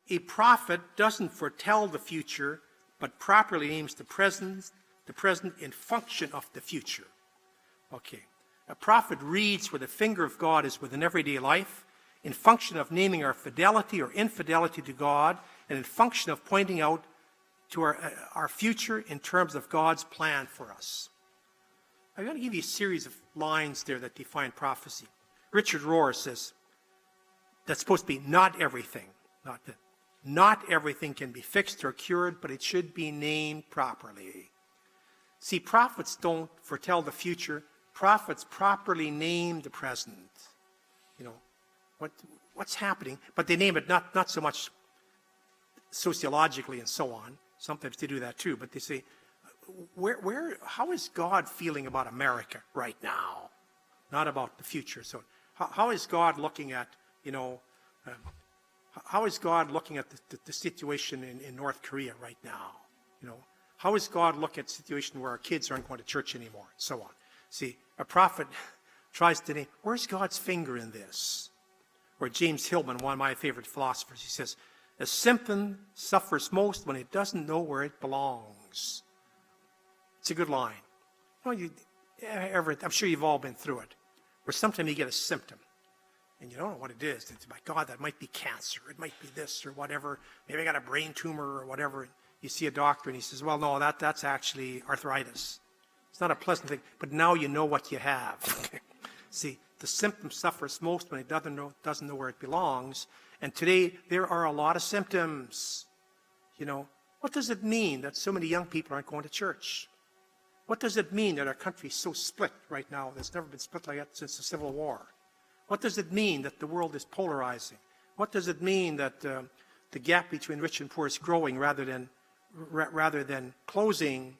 a prophet doesn't foretell the future, but properly names the present in function of the future. Okay. A prophet reads where the finger of God is within everyday life, in function of naming our fidelity or infidelity to God, and in function of pointing out to our future in terms of God's plan for us. I'm going to give you a series of lines there that define prophecy. Richard Rohr says, that's supposed to be not everything. Not everything can be fixed or cured, but it should be named properly. See, prophets don't foretell the future. Prophets properly name the present. You know, what's happening, but they name it not so much sociologically and so on. Sometimes they do that too, but they say, how is God feeling about America right now? Not about the future. So how is God looking at, how is God looking at the situation in North Korea right now? How is God looking at the situation where our kids aren't going to church anymore, and so on? See, a prophet tries to name, where's God's finger in this? Or James Hillman, one of my favorite philosophers, he says, a symptom suffers most when it doesn't know where it belongs. It's a good line. I'm sure you've all been through it, where sometimes you get a symptom, and you don't know what it is. It's, my God, that might be cancer. It might be this or whatever. Maybe I got a brain tumor or whatever. You see a doctor, and he says, well, no, that's actually arthritis. It's not a pleasant thing, but now you know what you have. See, the symptom suffers most when it doesn't know where it belongs. And today, there are a lot of symptoms. What does it mean that so many young people aren't going to church? What does it mean that our country is so split right now? There's never been split like that since the Civil War. What does it mean that the world is polarizing? What does it mean that the gap between rich and poor is growing rather than closing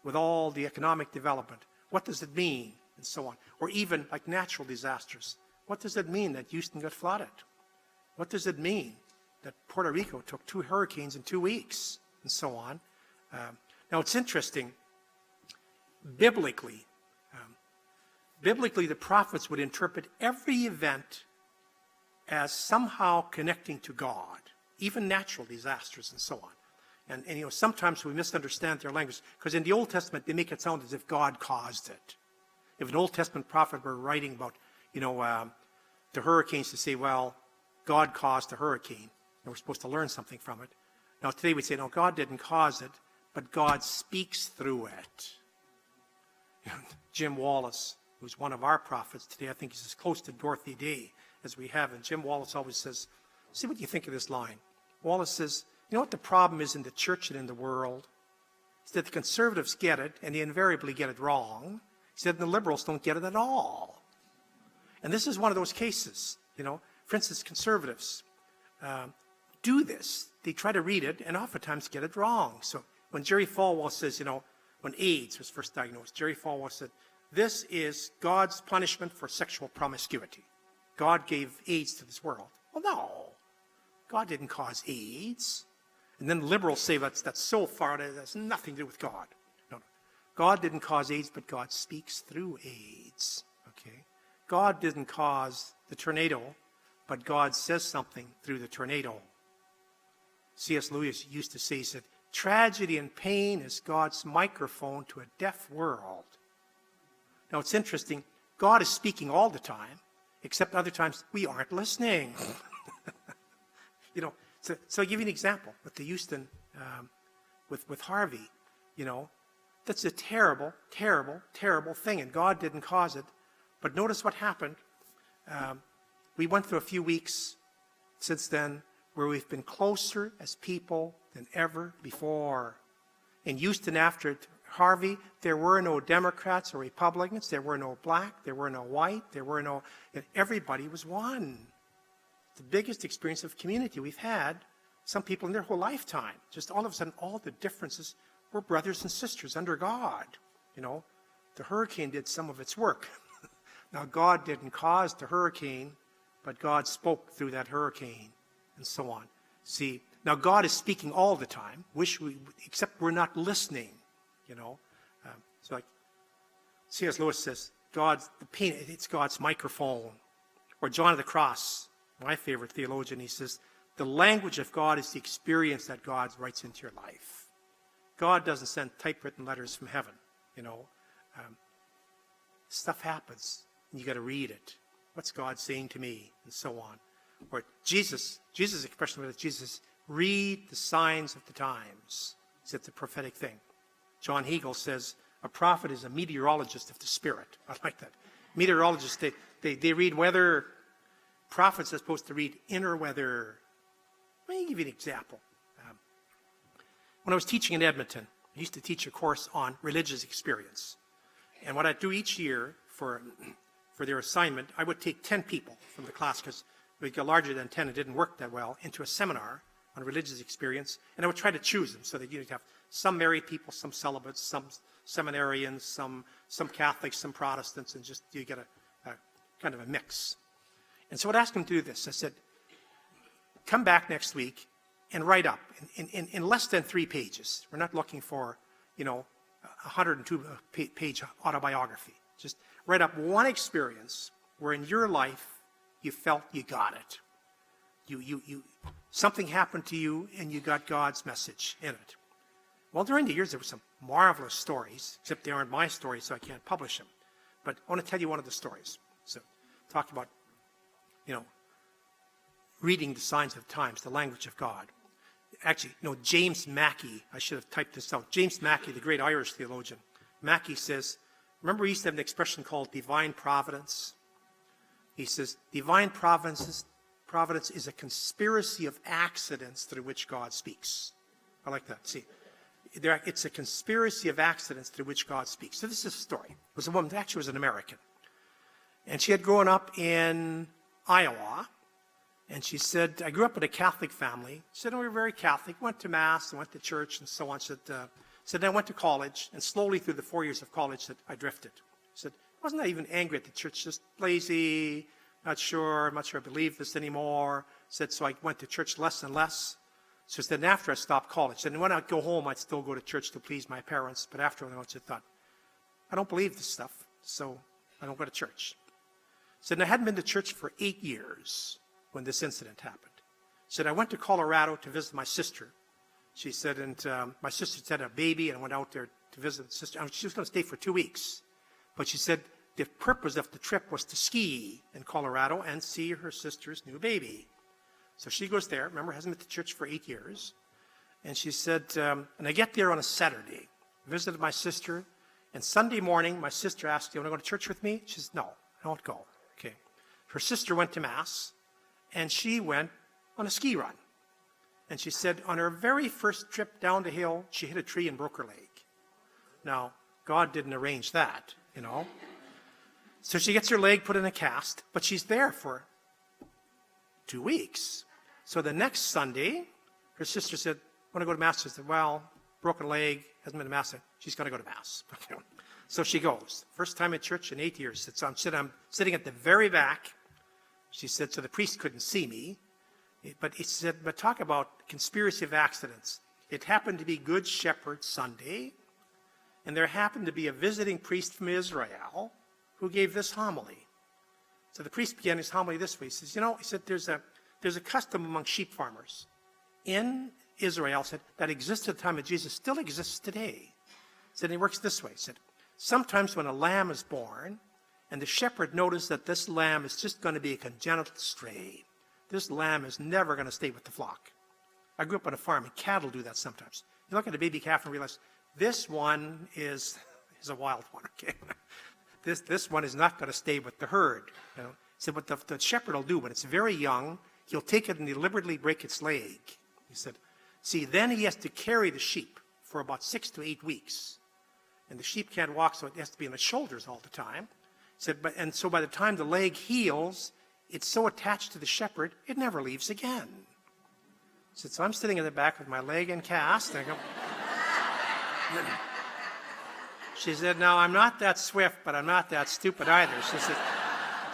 with all the economic development? What does it mean? And so on. Or even like natural disasters. What does it mean that Houston got flooded? What does it mean that Puerto Rico took 2 hurricanes in 2 weeks? And so on. Now it's interesting. Biblically, the prophets would interpret every event as somehow connecting to God, even natural disasters and so on. And sometimes we misunderstand their language, because in the Old Testament, they make it sound as if God caused it. If an Old Testament prophet were writing about, the hurricanes, to say, well, God caused the hurricane, and we're supposed to learn something from it. Now today we say, no, God didn't cause it, but God speaks through it. Jim Wallace, who's one of our prophets today, I think he's as close to Dorothy Day as we have. And Jim Wallace always says, see what you think of this line. Wallace says, you know what the problem is in the church and in the world? Is that the conservatives get it, and they invariably get it wrong. He said the liberals don't get it at all. And this is one of those cases, For instance, conservatives do this. They try to read it and oftentimes get it wrong. So when Jerry Falwell says, when AIDS was first diagnosed, Jerry Falwell said, this is God's punishment for sexual promiscuity. God gave AIDS to this world. Well, no. God didn't cause AIDS. And then liberals say that's so far, that has nothing to do with God. No. God didn't cause AIDS, but God speaks through AIDS. Okay? God didn't cause the tornado, but God says something through the tornado. C.S. Lewis used to say, he said, tragedy and pain is God's microphone to a deaf world. Now it's interesting, God is speaking all the time, except other times we aren't listening. So I'll give you an example with the Houston, with Harvey. That's a terrible, terrible, terrible thing, and God didn't cause it. But notice what happened. We went through a few weeks since then where we've been closer as people than ever before. In Houston, after Harvey, there were no Democrats or Republicans. There were no black. There were no white. Everybody was one. The biggest experience of community we've had, some people in their whole lifetime. Just all of a sudden, all the differences were brothers and sisters under God. The hurricane did some of its work. Now, God didn't cause the hurricane, but God spoke through that hurricane, and so on. See, now God is speaking all the time, except we're not listening, So like C.S. Lewis says, it's God's microphone. Or John of the Cross, my favorite theologian, he says, the language of God is the experience that God writes into your life. God doesn't send typewritten letters from heaven, Stuff happens, and you got to read it. What's God saying to me? And so on. Or Jesus' expression was Jesus, read the signs of the times. It's a prophetic thing. John Hegel says, a prophet is a meteorologist of the spirit. I like that. Meteorologists, they read weather. Prophets are supposed to read inner weather. Let me give you an example. When I was teaching in Edmonton, I used to teach a course on religious experience. And what I'd do each year for their assignment, I would take 10 people from the class, because if we got larger than 10, it didn't work that well, into a seminar on religious experience. And I would try to choose them so that you'd have some married people, some celibates, some seminarians, some Catholics, some Protestants, and just you get a kind of a mix. And so I'd ask them to do this. I said, come back next week and write up in less than 3 pages. We're not looking for, 102-page autobiography. Just write up one experience where in your life you felt you got it. Something happened to you and you got God's message in it. Well, during the years there were some marvelous stories, except they aren't my stories, so I can't publish them. But I want to tell you one of the stories. So, talk about, reading the signs of the times, the language of God. Actually, James Mackey, I should have typed this out. James Mackey, the great Irish theologian. Mackey says, remember we used to have an expression called divine providence? He says, divine providence is a conspiracy of accidents through which God speaks. I like that. See, it's a conspiracy of accidents through which God speaks. So this is a story. It was a woman, actually was an American. And she had grown up in Iowa. And she said, I grew up in a Catholic family. She said, we were very Catholic, went to Mass and went to church and so on. She said, I went to college, and slowly through the 4 years of college, I drifted. She said, I wasn't even angry at the church, just lazy, I'm not sure I believe this anymore. Said, so I went to church less and less. So then after I stopped college, and when I'd go home, I'd still go to church to please my parents. But after I thought, I don't believe this stuff, so I don't go to church. So then I hadn't been to church for 8 years when this incident happened. She said, I went to Colorado to visit my sister. She said, and my sister had a baby, and I went out there to visit the sister. She was going to stay for 2 weeks. But she said the purpose of the trip was to ski in Colorado and see her sister's new baby. So she goes there. Remember, hasn't been to church for 8 years. And she said, and I get there on a Saturday, visited my sister, and Sunday morning, my sister asked, do you want to go to church with me? She says, no, I won't go. Okay. Her sister went to Mass, and she went on a ski run. And she said on her very first trip down the hill, she hit a tree and broke her leg. Now, God didn't arrange that, So she gets her leg put in a cast, but she's there for 2 weeks. So the next Sunday, her sister said, want to go to Mass? She said, well, broken leg, hasn't been to Mass. She's got to go to Mass. So she goes. First time at church in 8 years. So I'm sitting at the very back. She said, so the priest couldn't see me. But he said, but talk about conspiracy of accidents. It happened to be Good Shepherd Sunday, and there happened to be a visiting priest from Israel who gave this homily. So the priest began his homily this way. He says, he said, there's a custom among sheep farmers in Israel, said, that existed at the time of Jesus, still exists today. He said, it works this way. He said, sometimes when a lamb is born, and the shepherd noticed that this lamb is just going to be a congenital stray. This lamb is never going to stay with the flock. I grew up on a farm, and cattle do that sometimes. You look at a baby calf and realize, this one is a wild one, okay? This one is not going to stay with the herd. So what the shepherd will do, when it's very young, he'll take it and deliberately break its leg. He said, see, then he has to carry the sheep for about 6 to 8 weeks. And the sheep can't walk, so it has to be on its shoulders all the time. Said, and so by the time the leg heals, it's so attached to the shepherd, it never leaves again. Said, so I'm sitting in the back with my leg in cast, and I go. She said, now I'm not that swift, but I'm not that stupid either. She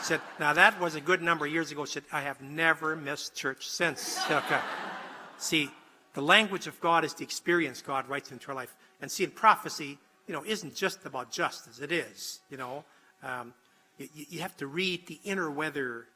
said, now that was a good number of years ago. She said, I have never missed church since. Okay. See, the language of God is the experience God writes into our life. And see, in prophecy, isn't just about justice. It is, you have to read the inner weather